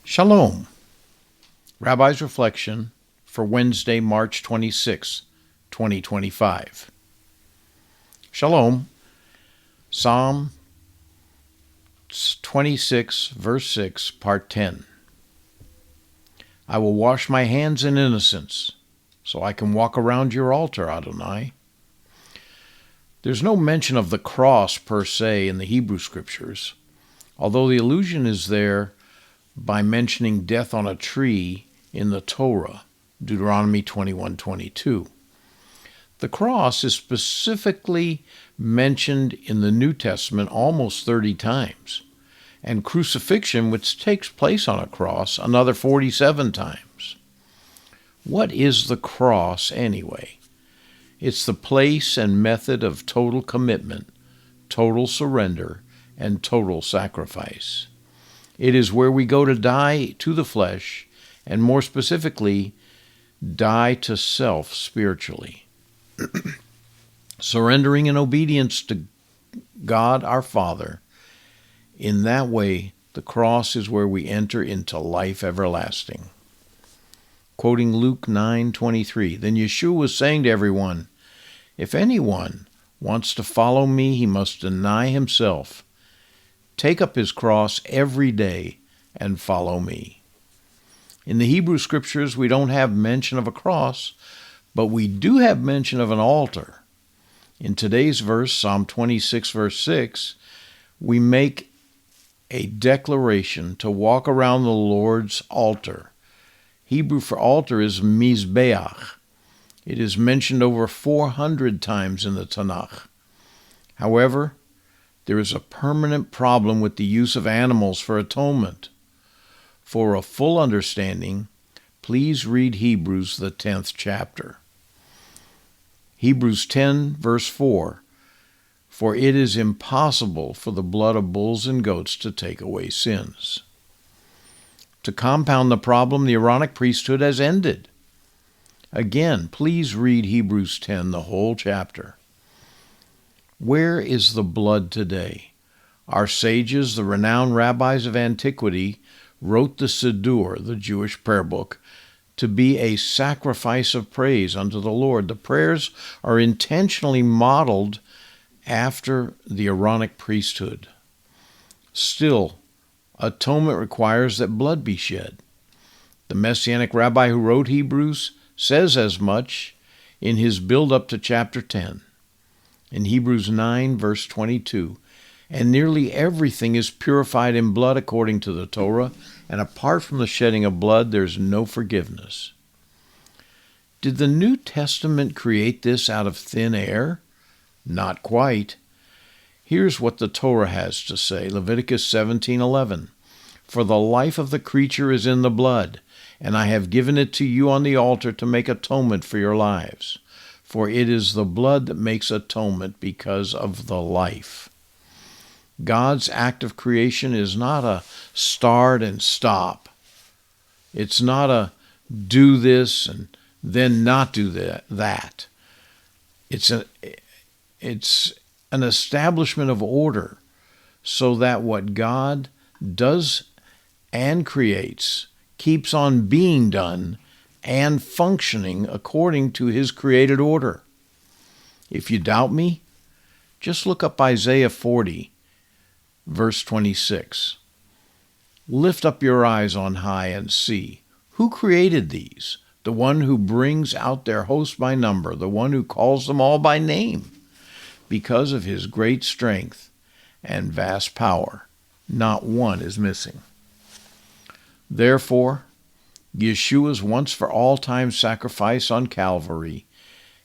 Shalom. Rabbi's Reflection for Wednesday, March 26, 2025. Shalom. Psalm 26, verse 6, part 10. I will wash my hands in innocence, so I can walk around your altar, Adonai. There's no mention of the cross per se in the Hebrew Scriptures, although the allusion is there by mentioning death on a tree in the Torah, Deuteronomy 21:22. The cross is specifically mentioned in the New Testament almost 30 times, and crucifixion, which takes place on a cross, another 47 times. What is the cross anyway? It's the place and method of total commitment, total surrender, and total sacrifice. It is where we go to die to the flesh, and more specifically, die to self spiritually. Surrendering in obedience to God our Father. In that way, the cross is where we enter into life everlasting. Quoting Luke 9:23, then Yeshua was saying to everyone, if anyone wants to follow me, he must deny himself, take up his cross every day, and follow me. In the Hebrew Scriptures, we don't have mention of a cross, but we do have mention of an altar. In today's verse, Psalm 26, verse 6, we make a declaration to walk around the Lord's altar. Hebrew for altar is mizbeach. It is mentioned over 400 times in the Tanakh. However, there is a permanent problem with the use of animals for atonement. For a full understanding, please read Hebrews, the 10th chapter. Hebrews 10, verse 4, for it is impossible for the blood of bulls and goats to take away sins. To compound the problem, the Aaronic priesthood has ended. Again, please read Hebrews 10, the whole chapter. Where is the blood today? Our sages, the renowned rabbis of antiquity, wrote the Siddur, the Jewish prayer book, to be a sacrifice of praise unto the Lord. The prayers are intentionally modeled after the Aaronic priesthood. Still, atonement requires that blood be shed. The Messianic rabbi who wrote Hebrews says as much in his build-up to chapter 10. In Hebrews 9, verse 22, and nearly everything is purified in blood according to the Torah, and apart from the shedding of blood, there's no forgiveness. Did the New Testament create this out of thin air? Not quite. Here's what the Torah has to say, Leviticus 17:11. For the life of the creature is in the blood, and I have given it to you on the altar to make atonement for your lives. For it is the blood that makes atonement because of the life. God's act of creation is not a start and stop. It's not a do this and then not do that. It's an establishment of order so that what God does and creates keeps on being done and functioning according to his created order. If you doubt me, just look up Isaiah 40, verse 26. Lift up your eyes on high and see. Who created these? The one who brings out their host by number, the one who calls them all by name. Because of his great strength and vast power, not one is missing. Therefore, Yeshua's once-for-all-time sacrifice on Calvary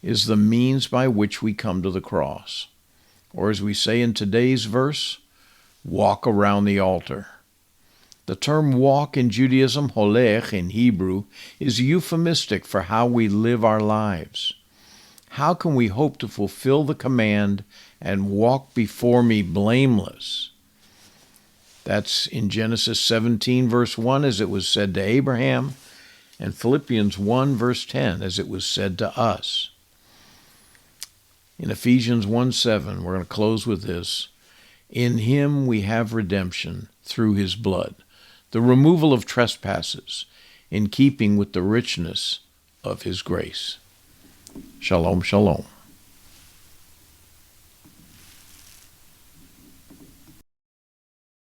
is the means by which we come to the cross. Or as we say in today's verse, walk around the altar. The term walk in Judaism, holech in Hebrew, is euphemistic for how we live our lives. How can we hope to fulfill the command and walk before me blameless? That's in Genesis 17, verse 1, as it was said to Abraham, and Philippians 1, verse 10, as it was said to us. In Ephesians 1:7, we're going to close with this. In him we have redemption through his blood, the removal of trespasses, in keeping with the richness of his grace. Shalom, shalom.